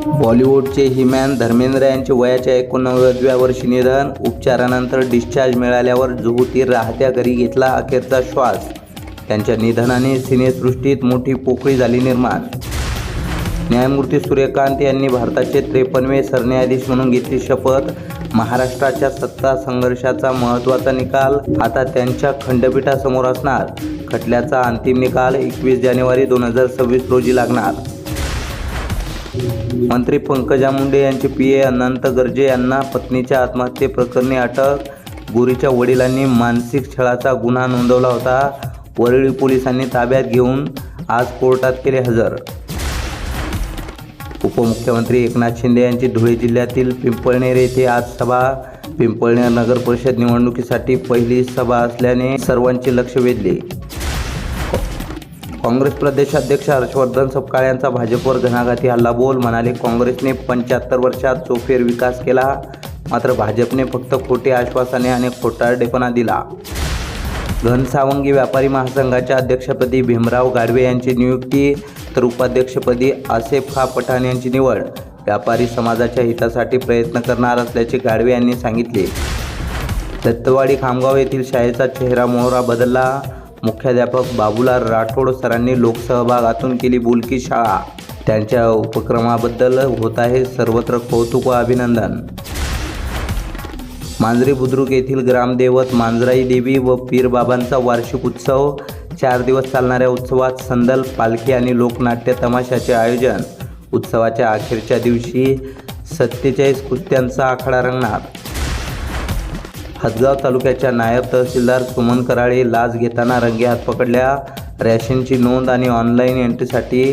बॉलिवूडचे हिमॅन धर्मेंद्र यांचे वयाच्या 89व्या वर्षी निधन. उपचारानंतर डिस्चार्ज मिळाल्यावर जुहूतील राहत्या घरी घेतला अखेरचा श्वास. त्यांच्या निधनाने सिनेसृष्टीत मोठी पोकळी झाली निर्माण. न्यायमूर्ती सूर्यकांत यांनी भारताचे 53वे सरन्यायाधीश म्हणून घेतली शपथ. महाराष्ट्राच्या सत्ता संघर्षाचा महत्त्वाचा निकाल आता त्यांच्या खंडपीठासमोर असणार. खटल्याचा अंतिम निकाल 21 जानेवारी 2026 रोजी लागणार. मंत्री पंकजा मुंडे यांचे पीए अनंत गर्जे यांना पत्नीच्या आत्महत्येप्रकरणी अटक. गोरीच्या वडिलांनी मानसिक छळाचा गुन्हा नोंदवला होता. वरळी पोलिसांनी ताब्यात घेऊन आज कोर्टात केले हजर. उपमुख्यमंत्री एकनाथ शिंदे यांची धुळे जिल्ह्यातील पिंपळनेर येथे आज सभा. पिंपळनेर नगर परिषद निवडणुकीसाठी पहिली सभा असल्याने सर्वांचे लक्ष वेधले. काँग्रेस प्रदेशाध्यक्ष हर्षवर्धन सपकाळ यांचा भाजपवर घणाघाती हल्लाबोल. म्हणाले, काँग्रेसने 75 वर्षात चौफेर विकास केला, मात्र भाजपने फक्त खोटे आश्वासने आणि खोटारडेपणा दिला. घनसावंगी व्यापारी महासंघाच्या अध्यक्षपदी भीमराव गाडवे यांची नियुक्ती, तर उपाध्यक्षपदी आसेफ खा पठाण यांची निवड. व्यापारी समाजाच्या हितासाठी प्रयत्न करणार असल्याचे गाडवे यांनी सांगितले. दत्तवाडी खामगाव येथील शाळेचा चेहरा मोहरा बदलला. मुख्याध्यापक बाबूलाल राठोड सरांनी लोकसहभागातून केली बोलकी शाळा. त्यांच्या उपक्रमाबद्दल होत आहे सर्वत्र कौतुक व अभिनंदन. मांजरी बुद्रुक येथील ग्रामदैवत मांजराई देवी व पीरबाबांचा वार्षिक उत्सव. 4 दिवस चालणाऱ्या उत्सवात संदल, पालखी आणि लोकनाट्य तमाशाचे आयोजन. उत्सवाच्या अखेरच्या दिवशी 47 कुस्त्यांचा आखाडा रंगणार. हदगाव तालुक्याच्या नायब तहसीलदार सुमन कराळे लाच घेताना रंगेहात पकडल्या. रॅशनची नोंद आणि ऑनलाईन एंट्रीसाठी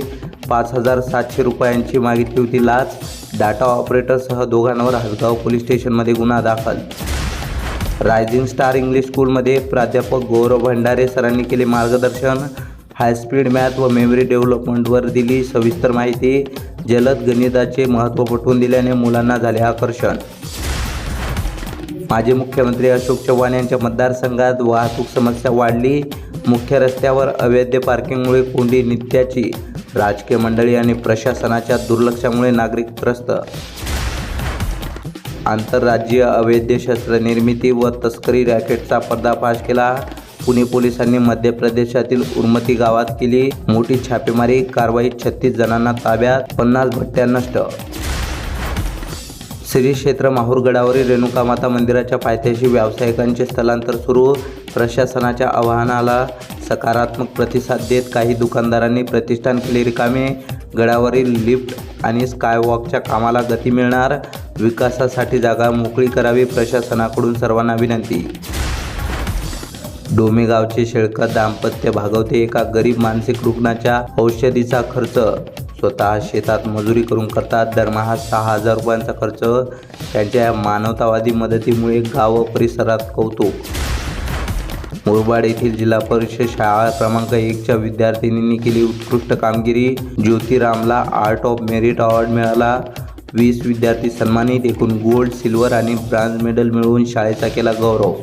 5,700 रुपयांची मागितली होती लाच. डाटा ऑपरेटरसह दोघांवर हदगाव पोलीस स्टेशनमध्ये गुन्हा दाखल. रायझिंग स्टार इंग्लिश स्कूलमध्ये प्राध्यापक गौरव भंडारे सरांनी केले मार्गदर्शन. हायस्पीड मॅथ व मेमरी डेव्हलपमेंटवर दिली सविस्तर माहिती. जलद गणिताचे महत्त्व पटवून दिल्याने मुलांना झाले आकर्षण. माजी मुख्यमंत्री अशोक चव्हाण यांच्या मतदारसंघात वाहतूक समस्या वाढली. मुख्य रस्त्यावर अवैध पार्किंगमुळे कोंडी नित्याची. राजकीय मंडळी आणि प्रशासनाच्या दुर्लक्षामुळे नागरिक त्रस्त. आंतरराज्यीय अवैध शस्त्रनिर्मिती व तस्करी रॅकेटचा पर्दाफाश केला. पुणे पोलिसांनी मध्य प्रदेशातील उर्मती गावात केली मोठी छापेमारी. कारवाईत 36 जणांना ताब्यात, 50 भट्ट्या नष्ट. श्री क्षेत्र माहूरगडावरील रेणुकामाता मंदिराच्या पायथ्याशी व्यावसायिकांचे स्थलांतर सुरू. प्रशासनाच्या आवाहनाला सकारात्मक प्रतिसाद देत काही दुकानदारांनी प्रतिष्ठान केले रिकामे. गडावरील लिफ्ट आणि स्कायवॉकच्या कामाला गती मिळणार. विकासासाठी जागा मोकळी करावी, प्रशासनाकडून सर्वांना विनंती. डोमे गावचे शेळकत दाम्पत्य भागवते एका गरीब मानसिक रुग्णाच्या औषधीचा खर्च. स्वतः शेतात मजुरी करून करतात. दरमहा 6,000 रुपयांचा खर्च. त्यांच्या या मानवतावादी मदतीमुळे गाव व परिसरात कौतुक. मुरबाड येथील जिल्हा परिषद शाळा क्रमांक 1च्या विद्यार्थिनींनी केली उत्कृष्ट कामगिरी. ज्योतिरामला आर्ट ऑफ मेरिट अवॉर्ड मिळाला. 20 विद्यार्थी सन्मानित. एकूण गोल्ड, सिल्वर आणि ब्रॉन्झ मेडल मिळवून शाळेचा केला गौरव.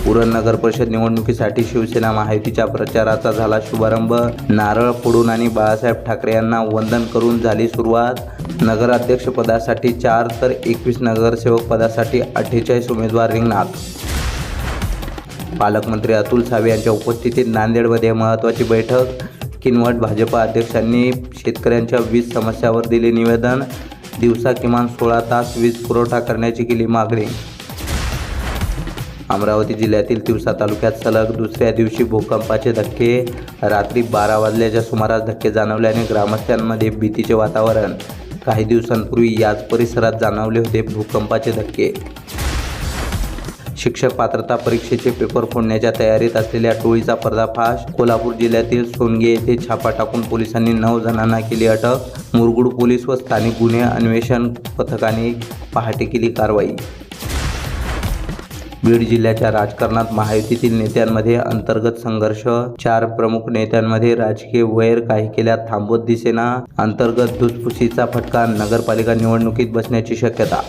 उरण नगर परिषद निवडणुकीसाठी शिवसेना महायुतीच्या प्रचाराचा झाला शुभारंभ. नारळ फोडून आणि बाळासाहेब ठाकरे यांना वंदन करून झाली सुरुवात. नगराध्यक्षपदासाठी 4 तर 21 नगरसेवक पदासाठी 48 उमेदवार रिंगणात. पालकमंत्री अतुल सावे यांच्या उपस्थितीत नांदेडमध्ये महत्त्वाची बैठक. किनवट भाजपा अध्यक्षांनी शेतकऱ्यांच्या वीज समस्यावर दिले निवेदन. दिवसा किमान 16 तास वीज पुरवठा करण्याची केली मागणी. अमरावती जिल्ह्यातील तिवसा तालुक्यात सलग दुसऱ्या दिवशी भूकंपाचे धक्के. रात्री 12 वाजल्याच्या सुमारास धक्के जाणवल्याने ग्रामस्थांमध्ये भीतीचे वातावरण. काही दिवसांपूर्वी याच परिसरात जाणवले होते भूकंपाचे धक्के. शिक्षक पात्रता परीक्षेचे पेपर फोडण्याच्या तयारीत असलेल्या टोळीचा पर्दाफाश. कोल्हापूर जिल्ह्यातील सोनगे येथे छापा टाकून पोलिसांनी 9 जणांना केली अटक. मुरगुड पोलीस व स्थानिक गुन्हे अन्वेषण पथकाने पहाटे केली कारवाई. बीड जिल्ह्याच्या राजकारणात महायुतीतील नेत्यांमध्ये अंतर्गत संघर्ष. 4 प्रमुख नेत्यांमध्ये राजकीय वैर काही केल्यात थांबवत दिसेना. अंतर्गत धुसफुसीचा फटका नगरपालिका निवडणुकीत बसण्याची शक्यता.